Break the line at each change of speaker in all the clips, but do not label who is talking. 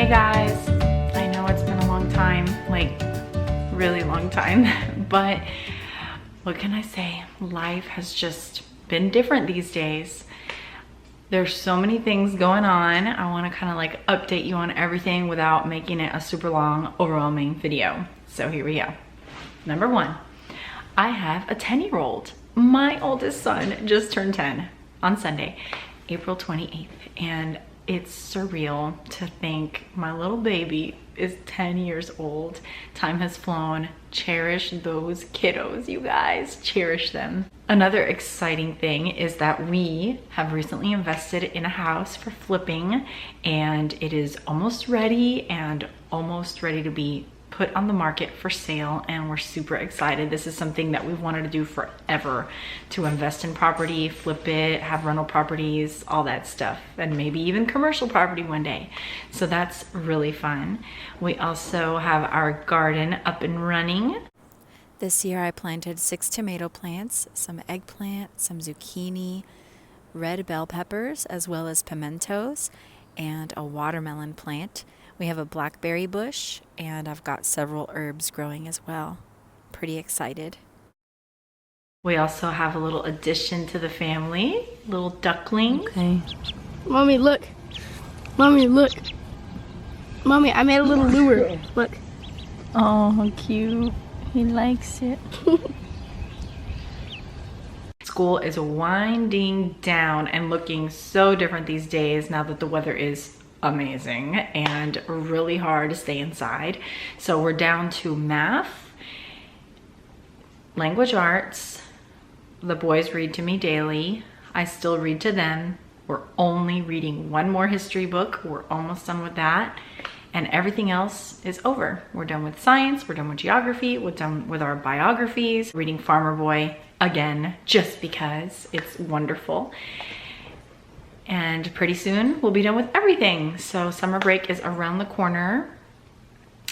Hey guys, I know it's been a long time, like really long time, but what can I say? Life has just been different these days. There's so many things going on. I want to kind of like update you on everything without making it a super long, overwhelming video. So here we go. Number one, I have a 10-year-old. My oldest son just turned 10 on Sunday, April 28th, and it's surreal to think my little baby is 10 years old. Time has flown. Cherish those kiddos, you guys. Cherish them. Another exciting thing is that we have recently invested in a house for flipping, and it is almost ready and almost ready to be put on the market for sale, and we're super excited. This is something that we've wanted to do forever, to invest in property, flip it, have rental properties, all that stuff, and maybe even commercial property one day. So that's really fun. We also have our garden up and running.
This year I planted 6 tomato plants, some eggplant, some zucchini, red bell peppers, as well as pimentos, and a watermelon plant. We have a blackberry bush, and I've got several herbs growing as well. Pretty excited.
We also have a little addition to the family, little duckling.
Okay. Mommy, look. Mommy, look. Mommy, I made a little lure. Look.
Oh, how cute. He likes it.
School is winding down and looking so different these days now that the weather is amazing and really hard to stay inside. So we're down to math, language arts. The boys read to me daily. I still read to them. We're only reading one more history book. We're almost done with that. And everything else is over. We're done with science, we're done with geography, we're done with our biographies, reading Farmer Boy again, just because it's wonderful. And pretty soon we'll be done with everything. So summer break is around the corner.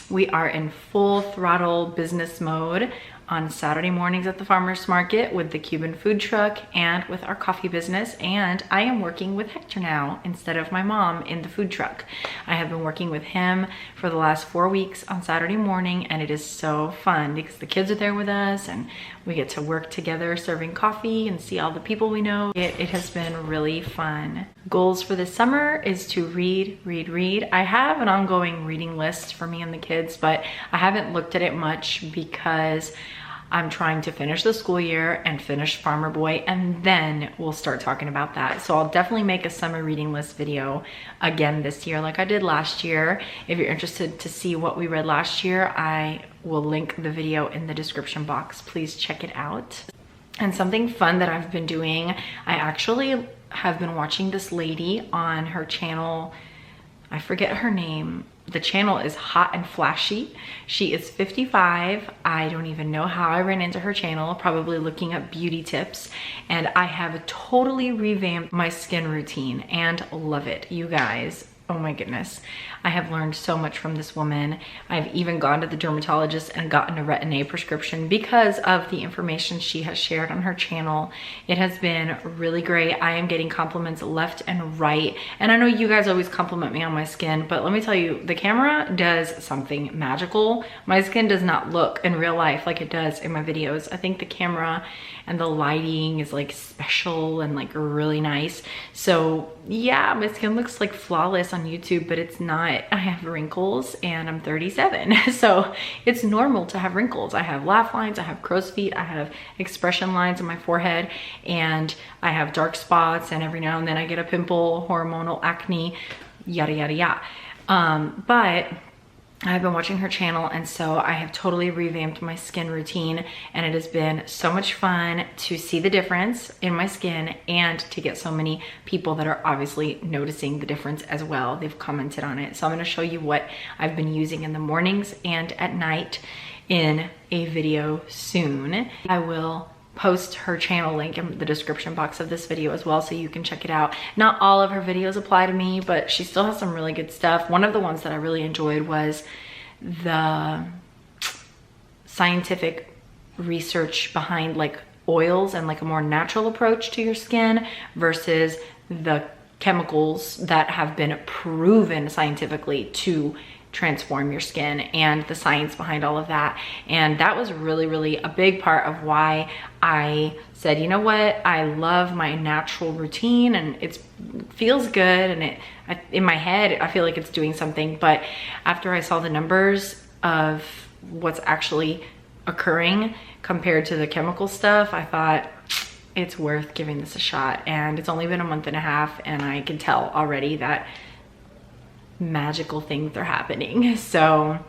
We are in full throttle business mode on Saturday mornings at the farmer's market with the Cuban food truck and with our coffee business. And I am working with Hector now instead of my mom in the food truck. I have been working with him for the last 4 weeks on Saturday morning, and it is so fun because the kids are there with us and we get to work together serving coffee and see all the people we know. It has been really fun. Goals for this summer is to read, read, read. I have an ongoing reading list for me and the kids, but I haven't looked at it much because I'm trying to finish the school year and finish Farmer Boy, and then we'll start talking about that. So I'll definitely make a summer reading list video again this year like I did last year. If you're interested to see what we read last year, I will link the video in the description box. Please check it out. And something fun that I've been doing, I actually have been watching this lady on her channel. I forget her name. The channel is Hot and Flashy. She is 55. I don't even know how I ran into her channel, probably looking up beauty tips. And I have totally revamped my skin routine and love it, you guys. Oh my goodness. I have learned so much from this woman. I've even gone to the dermatologist and gotten a Retin-A prescription because of the information she has shared on her channel. It has been really great. I am getting compliments left and right. And I know you guys always compliment me on my skin, but let me tell you, the camera does something magical. My skin does not look in real life like it does in my videos. I think the camera and the lighting is like special and like really nice. So yeah, my skin looks like flawless on YouTube, but it's not. I have wrinkles and I'm 37. So it's normal to have wrinkles. I have laugh lines, I have crow's feet, I have expression lines on my forehead, and I have dark spots, and every now and then I get a pimple, hormonal acne, yada, yada, yada. But I've been watching her channel, and so I have totally revamped my skin routine, and it has been so much fun to see the difference in my skin and to get so many people that are obviously noticing the difference as well. They've commented on it. So I'm going to show you what I've been using in the mornings and at night in a video soon. I will post her channel link in the description box of this video as well, so you can check it out. Not all of her videos apply to me, but she still has some really good stuff. One of the ones that I really enjoyed was the scientific research behind like oils and like a more natural approach to your skin versus the chemicals that have been proven scientifically to transform your skin, and the science behind all of that. And that was really, really a big part of why I said, you know what, I love my natural routine and it feels good, and in my head I feel like it's doing something. But after I saw the numbers of what's actually occurring compared to the chemical stuff, I thought it's worth giving this a shot. And it's only been a month and a half, and I can tell already that magical things are happening. So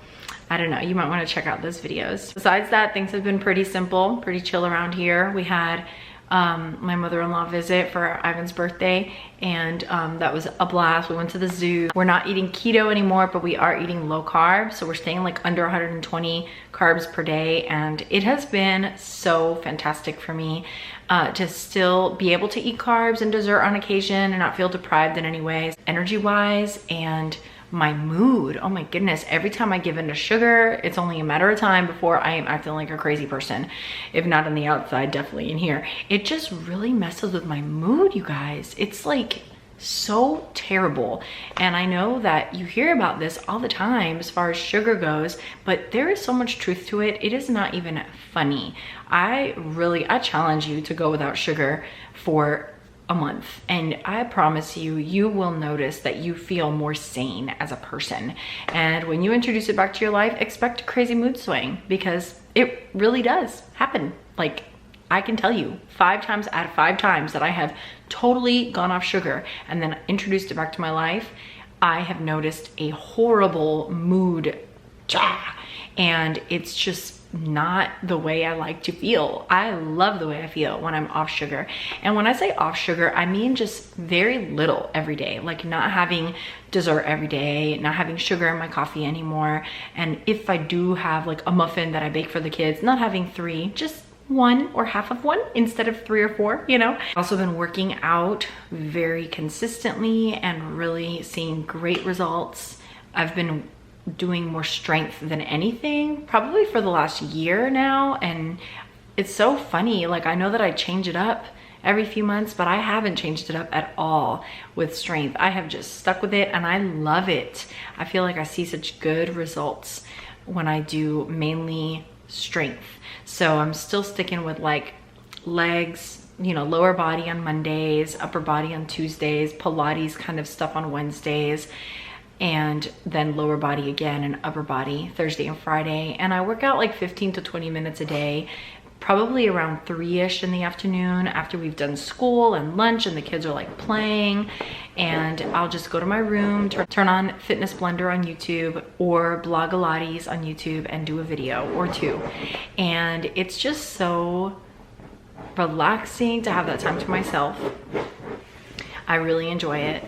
I don't know, you might want to check out those videos. Besides that, things have been pretty simple, pretty chill around here. We had my mother-in-law visit for Ivan's birthday, and that was a blast. We went to the zoo. We're not eating keto anymore, but we are eating low carb, so we're staying like under 120 carbs per day, and it has been so fantastic for me to still be able to eat carbs and dessert on occasion and not feel deprived in any way, energy wise. And my mood, oh my goodness, every time I give in to sugar, it's only a matter of time before I am acting like a crazy person. If not on the outside, definitely in here. It just really messes with my mood, you guys. It's like so terrible. And I know that you hear about this all the time as far as sugar goes, but there is so much truth to it. It is not even funny. I challenge you to go without sugar for a month, and I promise you, you will notice that you feel more sane as a person. And when you introduce it back to your life, expect a crazy mood swing, because it really does happen. Like, I can tell you 5 times out of 5 times that I have totally gone off sugar and then introduced it back to my life, I have noticed a horrible mood, and it's just not the way I like to feel. I love the way I feel when I'm off sugar. And when I say off sugar, I mean just very little every day, like not having dessert every day, not having sugar in my coffee anymore. And if I do have like a muffin that I bake for the kids, not having 3, just 1 or half of 1 instead of 3 or 4, you know. I've also been working out very consistently and really seeing great results. I've been doing more strength than anything probably for the last year now, and it's so funny. Like, I know that I change it up every few months, but I haven't changed it up at all with strength. I have just stuck with it, and I love it. I feel like I see such good results when I do mainly strength. So I'm still sticking with like legs, you know, lower body on Mondays, upper body on Tuesdays, Pilates kind of stuff on Wednesdays, and then lower body again and upper body Thursday and Friday. And I work out like 15 to 20 minutes a day, probably around 3-ish in the afternoon after we've done school and lunch and the kids are like playing. And I'll just go to my room, turn on Fitness Blender on YouTube or Blogilates on YouTube and do a video or 2. And it's just so relaxing to have that time to myself. I really enjoy it.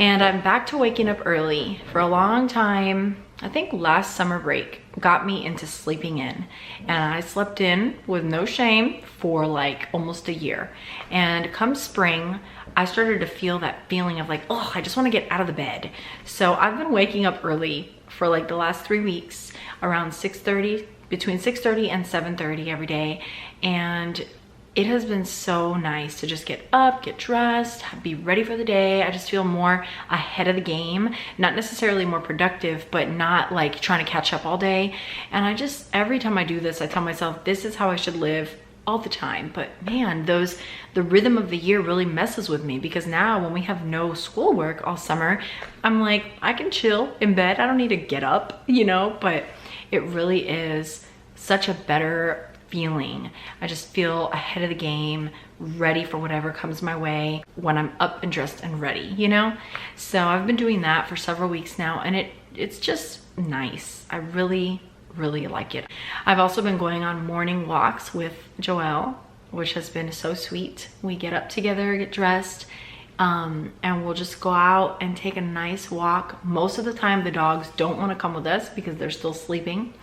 And I'm back to waking up early. For a long time, I think last summer break got me into sleeping in, and I slept in with no shame for like almost a year. And come spring, I started to feel that feeling of like, oh, I just want to get out of the bed. So I've been waking up early for like the last 3 weeks, around 6:30, between 6:30 and 7:30 every day. And it has been so nice to just get up, get dressed, be ready for the day. I just feel more ahead of the game, not necessarily more productive, but not like trying to catch up all day. And I just, every time I do this, I tell myself, this is how I should live all the time. But man, the rhythm of the year really messes with me, because now when we have no schoolwork all summer, I'm like, I can chill in bed. I don't need to get up, you know, but it really is such a better feeling. I just feel ahead of the game, ready for whatever comes my way when I'm up and dressed and ready, you know? So I've been doing that for several weeks now, and it's just nice. I really like it. I've also been going on morning walks with Joelle, which has been so sweet. We get up together, get dressed, and we'll just go out and take a nice walk. Most of the time the dogs don't want to come with us because they're still sleeping,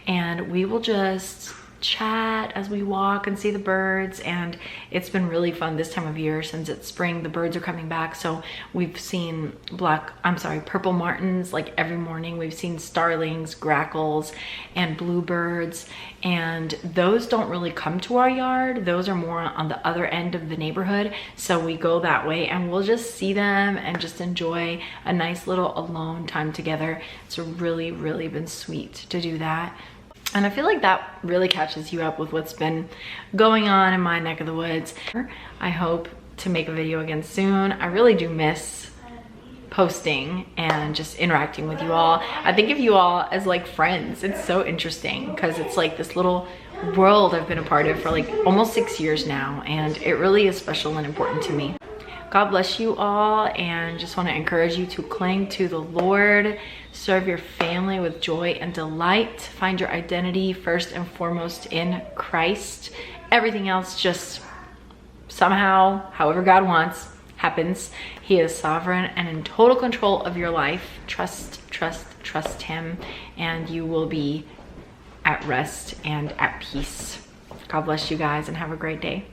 and we will just chat as we walk and see the birds, and it's been really fun this time of year since it's spring. The birds are coming back, so we've seen purple martins like every morning. We've seen starlings, grackles, and bluebirds, and those don't really come to our yard. Those are more on the other end of the neighborhood, so we go that way and we'll just see them and just enjoy a nice little alone time together. It's really been sweet to do that. And I feel like that really catches you up with what's been going on in my neck of the woods. I hope to make a video again soon. I really do miss posting and just interacting with you all. I think of you all as like friends. It's so interesting because it's like this little world I've been a part of for like almost 6 years now, and it really is special and important to me. God bless you all, and just want to encourage you to cling to the Lord, serve your family with joy and delight, find your identity first and foremost in Christ. Everything else just somehow, however God wants, happens. He is sovereign and in total control of your life. Trust him, and you will be at rest and at peace. God bless you guys, and have a great day.